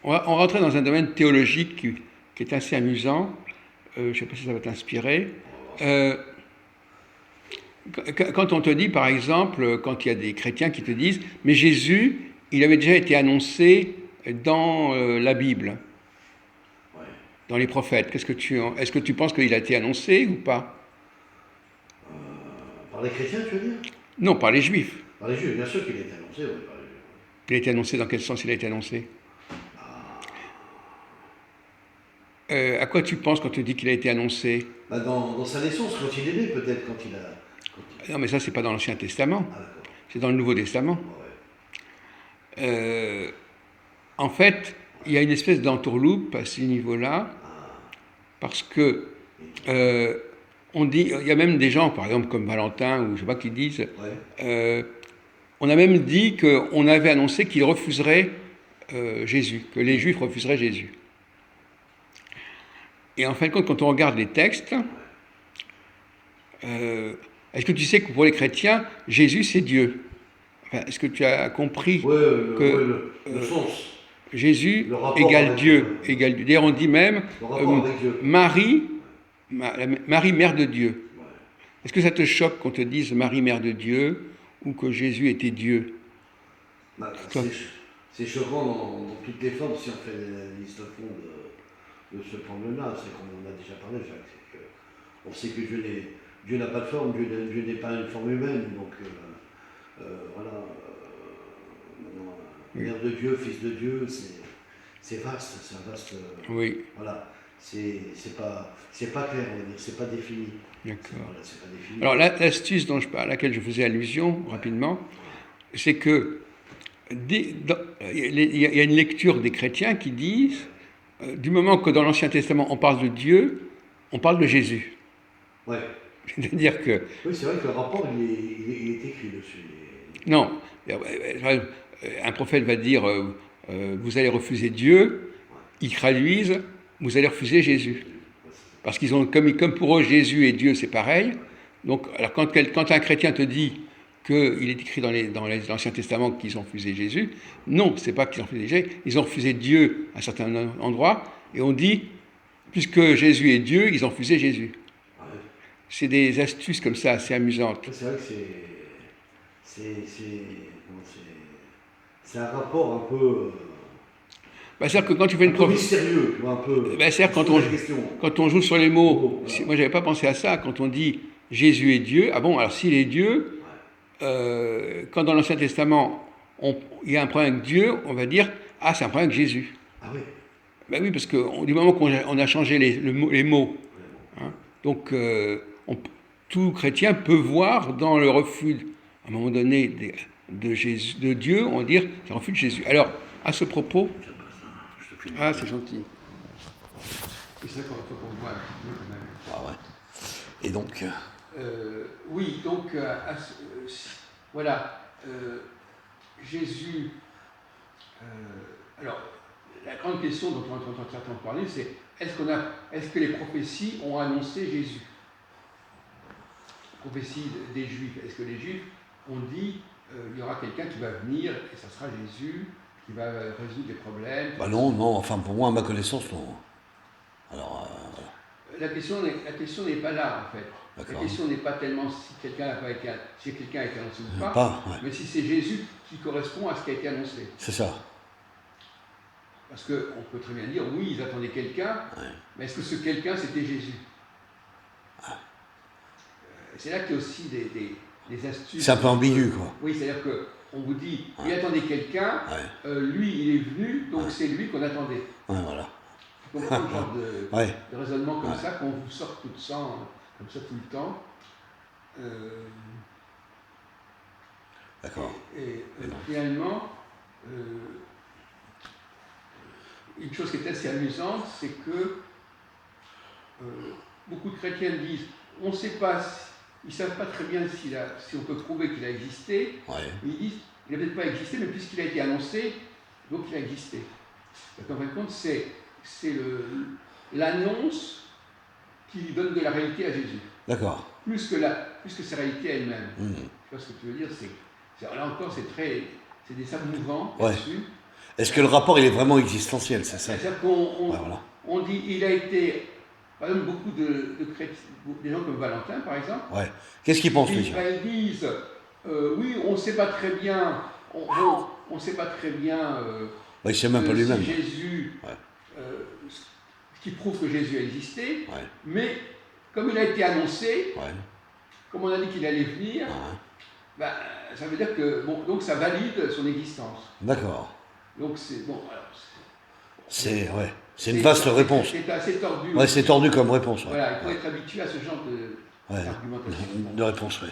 On va rentrer dans un domaine théologique qui est assez amusant. Je ne sais pas si ça va t'inspirer. On va voir ça. Euh, Quand on te dit, par exemple, quand il y a des chrétiens qui te disent, mais Jésus, il avait déjà été annoncé dans la Bible, Ouais. dans les prophètes. Est-ce que tu penses qu'il a été annoncé ou pas? Par les chrétiens, tu veux dire? Non, par les Juifs. Par les juifs, bien sûr qu'il a été annoncé, oui, par les juifs. Il a été annoncé dans quel sens il a été annoncé? À quoi tu penses quand on te dit qu'il a été annoncé? Bah, dans sa naissance, quand il est né, peut-être, quand il a. Non, mais ça, c'est pas dans l'Ancien Testament, Ah, d'accord. c'est dans le Nouveau Testament. Bon, ouais. Euh, En fait, il y a une espèce d'entourloupe à ce niveau-là, parce que euh, on dit, il y a même des gens, par exemple comme Valentin ou je sais pas, qui disent, Ouais. euh, on a même dit qu'on avait annoncé qu'il refuserait Jésus, que les Juifs refuseraient Jésus. Et en fin de compte, quand on regarde les textes, est-ce que tu sais que pour les chrétiens, Jésus c'est Dieu? Enfin, est-ce que tu as compris Ouais, que le sens, Jésus le rapport égale avec. Ouais, Dieu, égale Dieu. D'ailleurs, on dit même le rapport avec Dieu, quoi. Marie, Marie, mère de Dieu. Ouais. Est-ce que ça te choque qu'on te dise Marie, mère de Dieu, ou que Jésus était Dieu? Bah, Toi, c'est choquant dans toutes les formes si on fait la liste au fond de ce problème-là. C'est comme on en a déjà parlé, Jacques. C'est que on sait que Dieu n'a pas de forme, Dieu n'est pas une forme humaine. Donc voilà. Maintenant, oui, mère de Dieu, fils de Dieu, c'est vaste, c'est un vaste. oui, Voilà. C'est pas clair, on va dire, c'est pas défini. d'accord. Voilà, c'est pas défini. Alors, l'astuce à laquelle je faisais allusion rapidement, c'est que il y a une lecture des chrétiens qui disent, du moment que dans l'Ancien Testament on parle de Dieu, on parle de Jésus. Ouais. C'est-à-dire que, Oui, c'est vrai que le rapport, il est écrit dessus. non, un prophète va dire, vous allez refuser Dieu, ils traduisent, vous allez refuser Jésus. Jésus. Ouais, c'est Parce qu'ils ont, comme pour eux, Jésus et Dieu, c'est pareil. Donc, alors quand un chrétien te dit qu'il est écrit dans l'Ancien Testament qu'ils ont refusé Jésus, non, c'est pas qu'ils ont refusé Jésus, ils ont refusé Dieu à certains endroits, et on dit, puisque Jésus est Dieu, ils ont refusé Jésus. ah ouais. C'est des astuces comme ça, assez amusantes. Ouais, c'est vrai que comment c'est un rapport Bah, c'est-à-dire que quand tu fais un une peu prof... mystérieux, tu vois, un peu. bah, On c'est-à-dire se pose la question. quand on joue sur les Les mots, mots, voilà. moi j'avais pas pensé à ça, quand on dit Jésus est Dieu, ah bon, alors s'il est Dieu, Ouais. quand dans l'Ancien Testament, il y a un problème avec Dieu, on va dire, ah, c'est un problème avec Jésus. Ah oui, Ben oui, parce que du moment qu'on a changé les mots, vraiment. hein, donc tout chrétien peut voir dans le refus, à un moment donné, de, Jésus, de Dieu, on va dire, c'est un refus de Jésus. Alors, à ce propos, J'aime pas ça. Je te filme un ah, peu. c'est gentil. C'est ça qu'on voit un petit peu quand même. Ah ouais. Et donc. Oui, donc, voilà, Jésus. Alors, la grande question dont on est en train de parler, c'est est-ce que les prophéties ont annoncé Jésus? Prophéties des Juifs. Est-ce que les Juifs ont dit il y aura quelqu'un qui va venir et ça sera Jésus qui va résoudre les problèmes? Bah non, non, enfin pour moi, à ma connaissance, non. Alors, La question n'est pas là en fait. La d'accord. question n'est pas tellement si quelqu'un a été annoncé ou pas, Pas, ouais. mais si c'est Jésus qui correspond à ce qui a été annoncé. C'est ça. Parce qu'on peut très bien dire, oui, ils attendaient quelqu'un, Ouais. mais est-ce que ce quelqu'un, c'était Jésus? C'est là qu'il y a aussi des astuces. C'est un peu ambigu, quoi. Oui, c'est-à-dire qu'on vous dit, il Ouais. attendait quelqu'un, Ouais. lui, il est venu, donc Ouais. c'est lui qu'on attendait. Ouais, voilà. Tu comprends le genre Ouais. de raisonnement comme Ouais. ça, qu'on vous sort tout comme ça tout le temps. D'accord. Et Et donc. finalement, une chose qui est assez amusante, c'est que beaucoup de chrétiens disent, on ne sait pas, ils ne savent pas très bien si on peut prouver qu'il a existé, Ouais. mais ils disent, il n'a peut-être pas existé, mais puisqu'il a été annoncé, donc il a existé. Donc en fin de compte, c'est l'annonce qui donne de la réalité à Jésus, D'accord. plus que sa réalité elle-même. Mmh. Tu vois ce que tu veux dire, là encore, c'est des sables mouvants Ouais. là-dessus. Est-ce que le rapport, il est vraiment existentiel, c'est ça? C'est-à-dire qu'on Ouais, voilà. on dit il a été, par exemple, beaucoup de chrétiens, des gens comme Valentin, par exemple, Ouais. Qu'est-ce qu'il pense, lui? ils disent oui, on ne sait pas très bien, on sait pas très bien Il sait même pas si lui-même. Jésus, Ouais. ce qui prouve que Jésus a existé, Ouais. mais comme il a été annoncé, Ouais. comme on a dit qu'il allait venir, Ouais. ben, ça veut dire que bon, donc ça valide son existence. D'accord. Donc c'est bon, alors, Ouais. C'est une vaste réponse. C'est assez tordu. Ouais, c'est tordu comme réponse. Ouais. Voilà, il faut être habitué à ce genre Ouais. d'argumentation. De réponse, ouais.